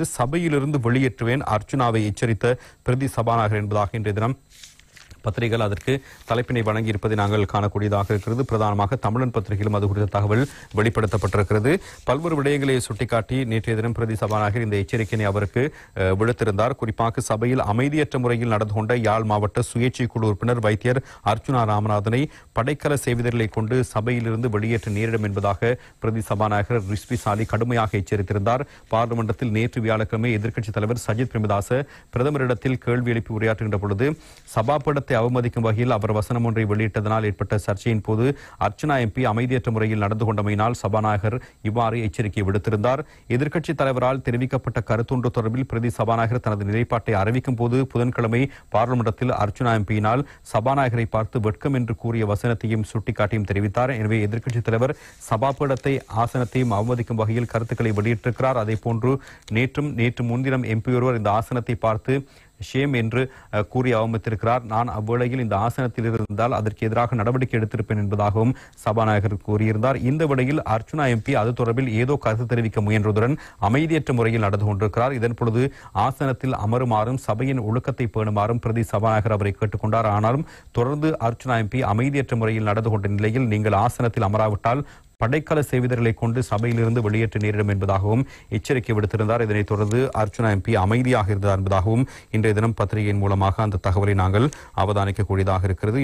சபையிலிருந்து வெளியேற்றுவேன் அர்ச்சுனாவை எச்சரித்த பிரதி சபாநாயகர் என்பதாக இன்றைய தினம் பத்திரிகைகள் அதற்கு தலைப்பினை வழங்கி இருப்பதை நாங்கள் காணக்கூடியதாக இருக்கிறது. பிரதானமாக தமிழன் பத்திரிகையிலும் அது குறித்த தகவல் வெளிப்படுத்தப்பட்டிருக்கிறது. பல்வேறு விடயங்களை சுட்டிக்காட்டி நேற்றைய தினம் பிரதி சபாநாயகர் இந்த எச்சரிக்கையை அவருக்கு விடுத்திருந்தார். குறிப்பாக சபையில் அமைதியற்ற முறையில் நடந்து கொண்ட யாழ் மாவட்ட சுயேட்சை குழு உறுப்பினர் வைத்தியர் அர்ச்சுனா ராமநாதனை படைக்கல செய்வதர்களை கொண்டு சபையிலிருந்து வெளியேற்ற நேரிடும் என்பதாக பிரதி சபாநாயகர் ரிஸ்வி சாலி கடுமையாக எச்சரித்திருந்தார். பார்லிமெண்டத்தில் நேற்று வியாழக்கிழமை எதிர்க்கட்சித் தலைவர் சஜித் பிரேமதாச பிரதமரிடத்தில் கேள்வி எழுப்பி உரையாற்றுகின்ற பொழுது சபாபடத்தை அவமதிக்கும் வகையில் அவர் வசனம் ஒன்றை வெளியிட்டதனால் ஏற்பட்ட சர்ச்சையின் போது அர்ச்சனா எம்பி அமைதியற்ற முறையில் நடந்து கொண்டமையினால் சபாநாயகர் இவ்வாறு எச்சரிக்கை விடுத்திருந்தார். எதிர்க்கட்சித் தலைவரால் தெரிவிக்கப்பட்ட கருத்தொன்று தொடர்பில் பிரதி சபாநாயகர் தனது நிலைப்பாட்டை அறிவிக்கும் போது புதன்கிழமை பார்லிமெண்டத்தில் அர்ச்சனா எம்பியினால் சபாநாயகரை பார்த்து வெட்கம் என்று கூறிய வசனத்தையும் சுட்டிக்காட்டியும் தெரிவித்தார். எனவே எதிர்க்கட்சித் தலைவர் சபாபீடத்தை ஆசனத்தையும் அவமதிக்கும் வகையில் கருத்துக்களை வெளியிட்டிருக்கிறார். அதே போன்று நேற்று முன்தினம் எம்பி ஒருவர் இந்த ஆசனத்தை பார்த்து ஷேம் என்று கூறி அவமதித்திருக்கிறார். நான் அவ்வேளையில் இந்த ஆசனத்தில் இருந்தால் அதற்கு எதிராக நடவடிக்கை எடுத்திருப்பேன் என்பதாகவும் சபாநாயகர் கூறியிருந்தார். இந்த வேளையில் அர்ச்சுனா எம்பி அது தொடர்பில் ஏதோ கருத்து தெரிவிக்க முயன்றதுடன் அமைதியற்ற முறையில் நடந்து கொண்டிருக்கிறார். இதன் பொழுது ஆசனத்தில் அமருமாறும் சபையின் ஒழுக்கத்தை பேணுமாறும் பிரதி சபாநாயகர் அவரை கேட்டுக்கொண்டார். ஆனாலும் தொடர்ந்து அர்ச்சுனா எம்பி அமைதியற்ற முறையில் நடந்து கொண்ட நிலையில் நீங்கள் ஆசனத்தில் அமராவிட்டால் படைக்கல செய்வதர்களை கொண்டு சபையிலிருந்து வெளியேற்ற நேரிடும் என்பதாகவும் எச்சரிக்கை விடுத்திருந்தார். இதனைத் தொடர்ந்து அர்ச்சுனா எம்பி அமைதியாக இருந்தார் என்பதாகவும் இன்றைய தினம் பத்திரிகையின் மூலமாக அந்த தகவலை நாங்கள் அவதானிக்கக்கூடியதாக இருக்கிறது.